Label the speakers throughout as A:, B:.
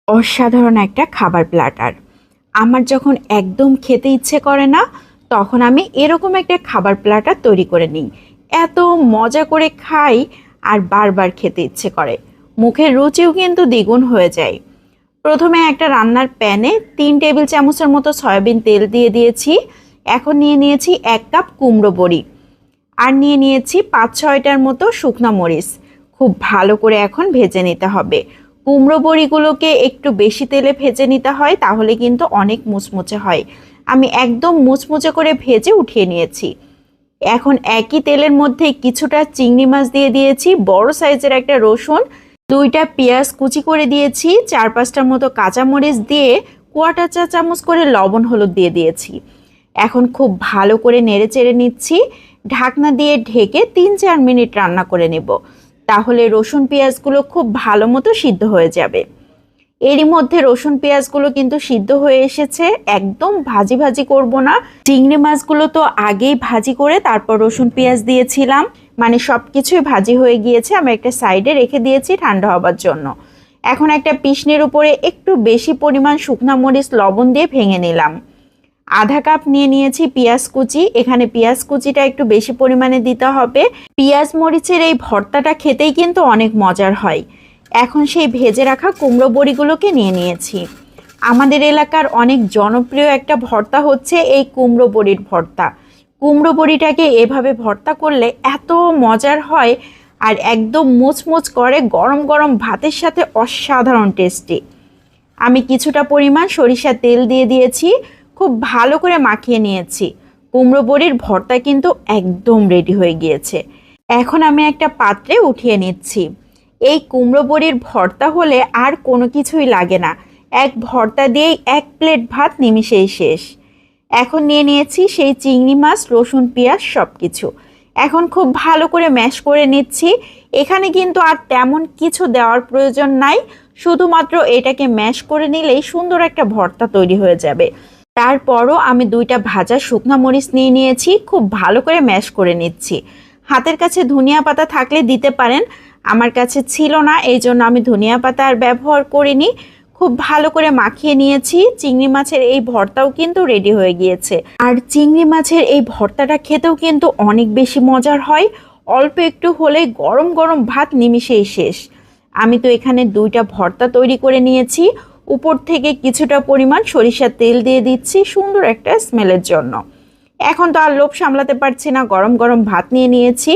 A: অসাধারণ একটা খাবার প্ল্যাটার। আমার যখন একদম খেতে ইচ্ছে করে না, তখন আমি এরকম একটা খাবার প্ল্যাটার তৈরি করে নিই। এত মজা করে খাই আর বারবার খেতে ইচ্ছে করে। মুখের রুচিও কিন্তু দ্বিগুণ হয়ে যায়। প্রথমে একটা রান্নার প্যানে 3 টেবিল চামচের মতো সয়াবিন তেল দিয়ে দিয়েছি। এখন নিয়ে নিয়েছি 1 কাপ কুমড়ো বড়ি আর নিয়ে নিয়েছি 5-6টার মতো শুকনো মরিচ। খুব ভালো করে এখন ভেজে নিতে হবে। কুমড়ো বড়িগুলোকে একটু বেশি তেলে ভেজে নিতে হয়, তাহলে কিন্তু অনেক মুচমুচে হয়। আমি একদম মুচমুচে করে ভেজে উঠিয়ে নিয়েছি। এখন একই তেলের মধ্যে কিছুটা চিংড়ি মাছ দিয়ে দিয়েছি, বড় সাইজের একটা রসুন, 2টা পেঁয়াজ কুচি করে দিয়েছি, 4-5টার মতো কাঁচামরিচ দিয়ে 1/4 চা চামচ করে লবণ হলুদ দিয়ে দিয়েছি। এখন খুব ভালো করে নেড়ে চেড়ে নিচ্ছি। ঢাকনা দিয়ে ঢেকে 3-4 মিনিট রান্না করে নেব, তাহলে রসুন পেঁয়াজগুলো খুব ভালো মতো সিদ্ধ হয়ে যাবে। এরই মধ্যে রসুন পেঁয়াজগুলো কিন্তু সিদ্ধ হয়ে এসেছে। একদম ভাজি ভাজি করব না। চিংড়ি মাছগুলো তো আগেই ভাজি করে তারপর রসুন পেঁয়াজ দিয়েছিলাম, মানে সব কিছুই ভাজি হয়ে গিয়েছে। আমি একটা সাইডে রেখে দিয়েছি ঠান্ডা হবার জন্য। এখন একটা পিশনির উপরে একটু বেশি পরিমাণ শুকনা মরিচ লবণ দিয়ে ভেঙে নিলাম। আধা কাপ নিয়ে নিয়েছি পেঁয়াজ কুচি। এখানে পেঁয়াজ কুচিটা একটু বেশি পরিমাণে দিতে হবে। পেঁয়াজ মরিচের এই ভর্তাটা খেতেই কিন্তু অনেক মজার হয়। এখন সেই ভেজে রাখা কুমড়ো বড়িগুলোকে নিয়ে নিয়েছি। আমাদের এলাকার অনেক জনপ্রিয় একটা ভর্তা হচ্ছে এই কুমড়ো বড়ির ভর্তা। কুমড়ো বড়িটাকে এভাবে ভর্তা করলে এত মজার হয় আর একদম মুচমুচ করে, গরম গরম ভাতের সাথে অসাধারণ টেস্টি। আমি কিছুটা পরিমাণ সরিষার তেল দিয়ে দিয়েছি, খুব ভালো করে মাখিয়ে নিয়েছি। কুমড়ো বড়ির ভর্তা কিন্তু একদম রেডি হয়ে গিয়েছে। এখন আমি একটা পাত্রে উঠিয়ে নিচ্ছি। এই কুমড়ো বড়ির ভর্তা হলে আর কোনো কিছুই লাগে না। এক ভর্তা দিয়েই 1 প্লেট ভাত নিমিষেই শেষ। এখন নিয়ে নিয়েছি সেই চিংড়ি মাছ, রসুন, পেঁয়াজ সব কিছু। এখন খুব ভালো করে ম্যাশ করে নিচ্ছি। এখানে কিন্তু আর তেমন কিছু দেওয়ার প্রয়োজন নাই, শুধুমাত্র এটাকে ম্যাশ করে নিলেই সুন্দর একটা ভর্তা তৈরি হয়ে যাবে। তারপরও আমি 2টা ভাজা শুকনা মরিচ নিয়ে নিয়েছি, খুব ভালো করে ম্যাশ করে নিচ্ছি। হাতের কাছে ধনিয়া পাতা থাকলে দিতে পারেন, আমার কাছে ছিল না, এই জন্য আমি ধনিয়া পাতা আর ব্যবহার করিনি। খুব ভালো করে মাখিয়ে নিয়েছি। চিংড়ি মাছের এই ভর্তাও কিন্তু রেডি হয়ে গিয়েছে। আর চিংড়ি মাছের এই ভর্তাটা খেতেও কিন্তু অনেক বেশি মজার হয়। অল্প একটু হলে গরম গরম ভাত নিমিষেই শেষ। আমি তো এখানে 2টা ভর্তা তৈরি করে নিয়েছি। উপর থেকে কিছুটা পরিমাণ সরিষার তেল দিয়ে দিচ্ছি সুন্দর একটা স্মেলের জন্য। এখন তো আর লোভ সামলাতে পারছি না, গরম গরম ভাত নিয়ে নিয়েছি।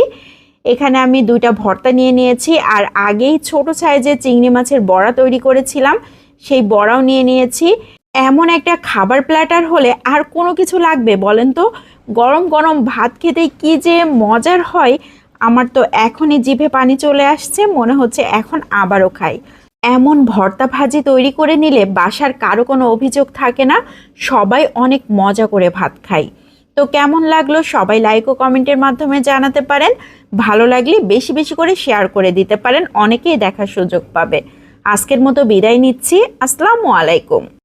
A: এখানে আমি 2টা ভর্তা নিয়ে নিয়েছি আর আগেই ছোট সাইজের চিংড়ি মাছের বড়া তৈরি করেছিলাম, সেই বড়াও নিয়ে নিয়েছি। এমন একটা খাবার প্ল্যাটার হলে আর কোনো কিছু লাগবে বলেন তো? গরম গরম ভাত খেতে কি যে মজার হয়, আমার তো এখনই জিভে পানি চলে আসছে, মনে হচ্ছে এখন আবারও খাই। এমন ভর্তা ভাজি তৈরি করে নিলে বাসার কারো কোনো অভিযোগ থাকে না, সবাই অনেক মজা করে ভাত খায়। তো কেমন লাগলো সবাই লাইক ও কমেন্টের মাধ্যমে জানাতে পারেন। ভালো লাগলে বেশি বেশি করে শেয়ার করে দিতে পারেন, অনেকেই দেখার সুযোগ পাবে। আজকের মতো বিদায় নিচ্ছি। আসসালামু আলাইকুম।